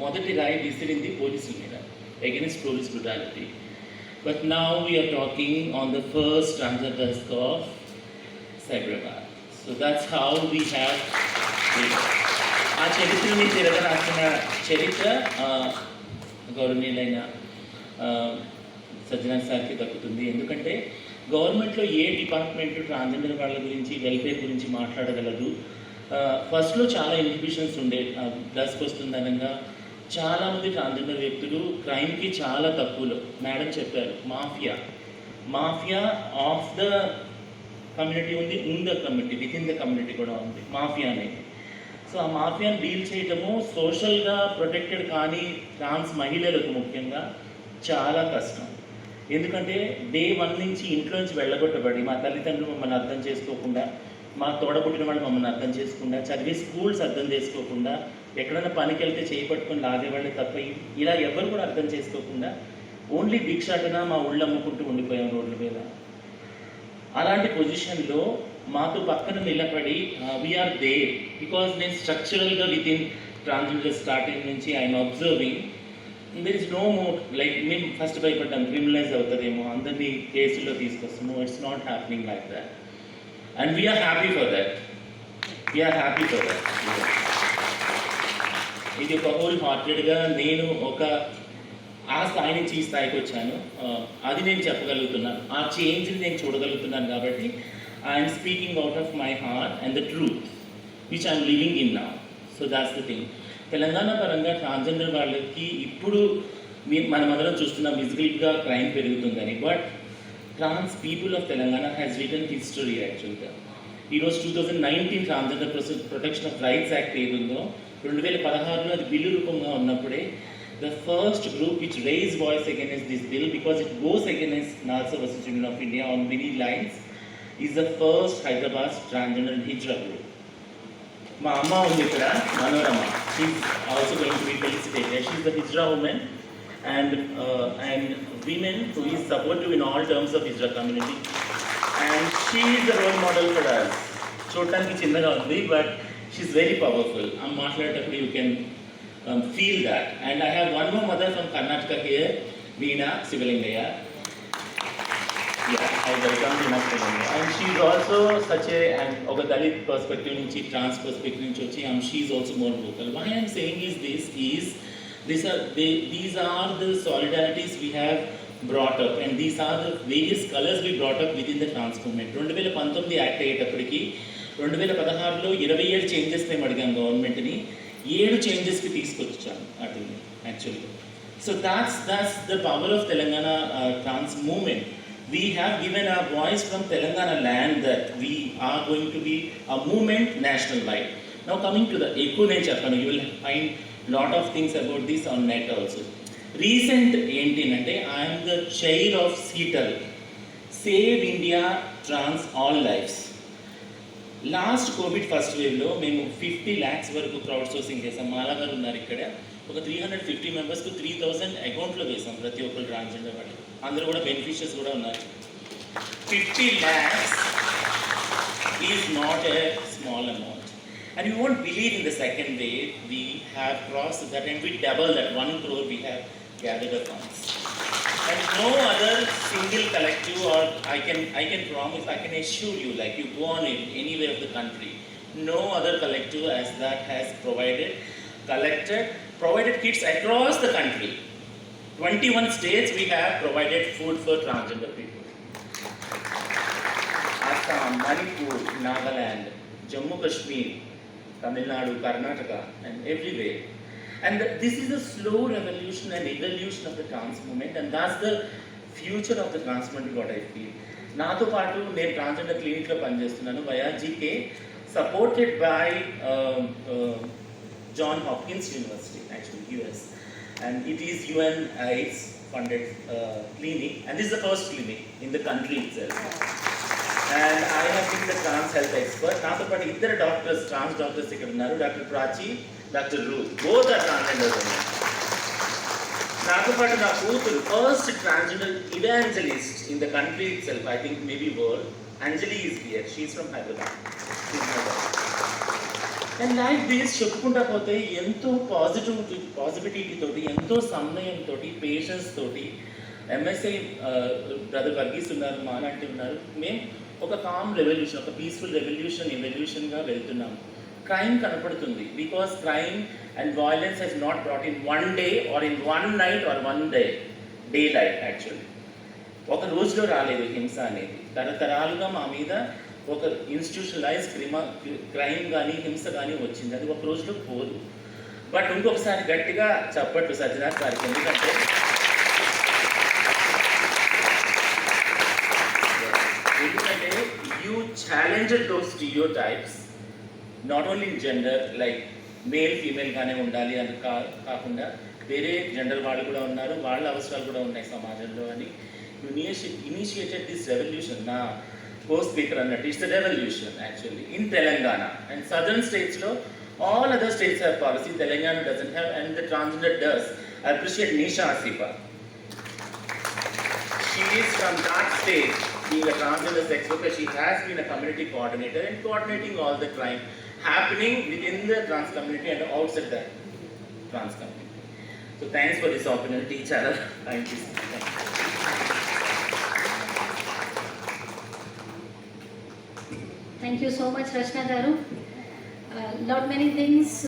మొదటి రాయి విసిరింది పోలీసుల మీద, against police brutality. But now we are talking on the first transgender desk of Cyberabad. So that's how we have ఆ చరిత్రని తిరగరాసిన చరిత్ర గౌరవనీయులైన సజ్జనార్ సార్కి దక్కుతుంది. ఎందుకంటే గవర్నమెంట్లో ఏ డిపార్ట్మెంట్ ట్రాన్స్జెండర్ వాళ్ళ గురించి వెల్ఫేర్ గురించి మాట్లాడగలదు. ఫస్ట్లో చాలా ఇన్హిబిషన్స్ ఉండే, డస్క్ వస్తుందనగా చాలామంది ట్రాన్స్జెండర్ వ్యక్తులు క్రైమ్కి చాలా తక్కువలో. మేడం చెప్పారు, మాఫియా ఆఫ్ ద కమ్యూనిటీ ఉంది, in the community, with in the community కూడా ఉంది మాఫియా అనేది. సో ఆ మాఫియాని డీల్ చేయటము సోషల్గా ప్రొటెక్టెడ్ కానీ ట్రాన్స్ మహిళలకు ముఖ్యంగా చాలా కష్టం. ఎందుకంటే డే 1 నుంచి ఇంట్లో నుంచి వెళ్ళగొట్టబడి, మా తల్లిదండ్రులు మమ్మల్ని అర్థం చేసుకోకుండా, మా తోడబుట్టిన వాళ్ళు మమ్మల్ని అర్థం చేసుకుండా, చదివే స్కూల్స్ అర్థం చేసుకోకుండా, ఎక్కడైనా పనికి వెళ్తే చేపట్టుకొని లాగేవాళ్ళే తప్ప ఇలా ఎవరు కూడా అర్థం చేసుకోకుండా ఓన్లీ భిక్షాటన మా ఊళ్ళో అమ్ముకుంటూ ఉండిపోయాం రోడ్ల మీద. అలాంటి పొజిషన్లో మాతో పక్కన నిలబడి వీఆర్ దేర్ బికాజ్ నేను స్ట్రక్చరల్గా విత్ ఇన్ ట్రాన్స్జెండర్ స్టార్టింగ్ నుంచి I'm observing there is no more like మేము ఫస్ట్ భయపడ్డాం క్రిమినలైజ్ అవుతుందేమో, అందరినీ కేసుల్లో తీసుకొస్తాము. It's not happening like that and we are happy for that. ఇది ఒక హోల్ హార్టెడ్గా నేను ఆ స్థాయి నుంచి ఈ స్థాయికి వచ్చాను. అది నేను చెప్పగలుగుతున్నాను, ఆ చేంజ్ని నేను చూడగలుగుతున్నాను. కాబట్టి I'm speaking out of my heart and the truth which I'm living in now. So that's the thing. Telangana పరంగా ట్రాన్స్జెండర్ వాళ్ళకి ఇప్పుడు మనమందరం చూస్తున్నాం విజిబిలిటీగా క్రైమ్ పెరుగుతుందని. But trans people of Telangana has written history యాక్చువల్గా. ఈరోజు 2019 transgender protection of rights act ఏదుందో 2016లో అది బిల్లు రూపంగా ఉన్నప్పుడే the first group which raised voice against this bill, because it goes against NALSA versus Union of India on many lines, is the first Hyderabad transgender and hijra group. Ma amma undi ikkada Manorama, she is also going to be felicitated. She is the hijra woman and women who is supportive in all terms of hijra community, and she is the role model for us. Chotaniki chinnaga undi but she is very powerful. Am maatladetappudu you can feel that. And I have one more mother from Karnataka here, Veena Sivalingaya. Yeah, I welcome Veena Sivalingaya. And she is also such and oka Dalit perspective nunchi, trans perspective nunchi vachi, she is also more vocal. Why I am saying is these are the solidarities we have brought up, and these are the various colors we brought up within the trans movement. 2019 act అయ్యేటప్పటికి 2016లో 27 changes మేము అడిగాం గవర్నమెంట్ని, 7 చేంజెస్కి తీసుకొచ్చాను వాటిని యాక్చువల్గా. So that's the power of Telangana trans movement. We have given a voice from Telangana land that we are going to be a movement national wide. Now coming to the ఎక్కువ నేను చెప్పాను, you will find lot of things about this on net also. Recent ఏంటంటే I'm the chair of Seattle save India trans all lives. Last COVID first వేవ్లో మేము 50 lakhs వరకు crowd sourcing చేసాం. మాలా గారు ఉన్నారు ఇక్కడ. ఒక 350 మెంబర్స్కు 3000 అకౌంట్లో వేసాం ప్రతి ఒక్కరు ట్రాన్స్జెండర్ వాళ్ళు. అందరూ కూడా బెనిఫిషియర్స్ కూడా ఉన్నారు. 50 lakhs is not a small amount. And you won't believe in the second wave we have crossed that and we double that 1 crore we have gathered the funds. And no other single collective, or I can promise, I can assure you, like you go on in anywhere of the country, no other collective as that has provided kits across the country. 21 states we have provided food for transgender people. Assam, Manipur, Nagaland, Jammu Kashmir, Tamil Nadu, Karnataka, and everywhere. And this is a slow revolution and evolution of the trans movement, and that's the future of the trans movement, what I feel. నాతో పాటు నేను transgender క్లినిక్లో పనిచేస్తున్నాను YRGK, supported by John Hopkins University, actually US, and it is UNAIDS funded clinic, and this is the first clinic in the country itself. And I have been the trans health expert. నాతో పాటు ఇద్దరు doctors, ట్రాన్స్ doctors ఇక్కడ ఉన్నారు, doctor Prachi, doctor Ruth, both are transgender. నాతో పాటు నా కూతురు, first transgender evangelist in the country itself, I think maybe world, Anjali is here, she is from Hyderabad. And like this చెప్పుకుంటా పోతే ఎంతో పాజిటివిటీ తోటి, ఎంతో సమయంతో, పేషెన్స్ తోటి ఎంఎస్ఐ బ్రదర్ వర్గీస్ ఉన్నారు, మాలాంటి ఉన్నారు, మేము ఒక కామ్ రెవల్యూషన్, ఒక పీస్ఫుల్ ఎవల్యూషన్గా వెళ్తున్నాము. క్రైమ్ కనపడుతుంది, because crime and violence has not brought in one day or in one night or one day life. Actually ఒక రోజులో రాలేదు హింస అనేది, తరతరాలుగా మా మీద ఒక ఇన్స్టిట్యూషనలైజ్ క్రైమ్ కానీ హింస కానీ వచ్చింది, అది ఒక రోజులో పోదు. బట్ ఇంకొకసారి గట్టిగా చప్పట్లు సత్యనాథ్ గారికి, ఎందుకంటే you challenged those stereotypes not only in gender, like male ఫీమేల్గానే ఉండాలి అని కాకుండా వేరే జెండర్ వాళ్ళు కూడా ఉన్నారు, వాళ్ళ అవసరాలు కూడా ఉన్నాయి సమాజంలో అని ఇనిషియేటెడ్ దిస్ రెవల్యూషన్. నా co-speaker అన్నట్టు it's the revolution actually in Telangana and southern స్టేట్స్లో. All other states have policy, Telangana doesn't have, and the transgender does. I appreciate Nisha Asifa. She is from that state, being a transgender sex worker. She has been a community coordinator and coordinating all the crime happening within the trans community and outside the trans community. So thanks for this opportunity, Chara. Thank you. Thank you so much, Rachna Garu. Lot many things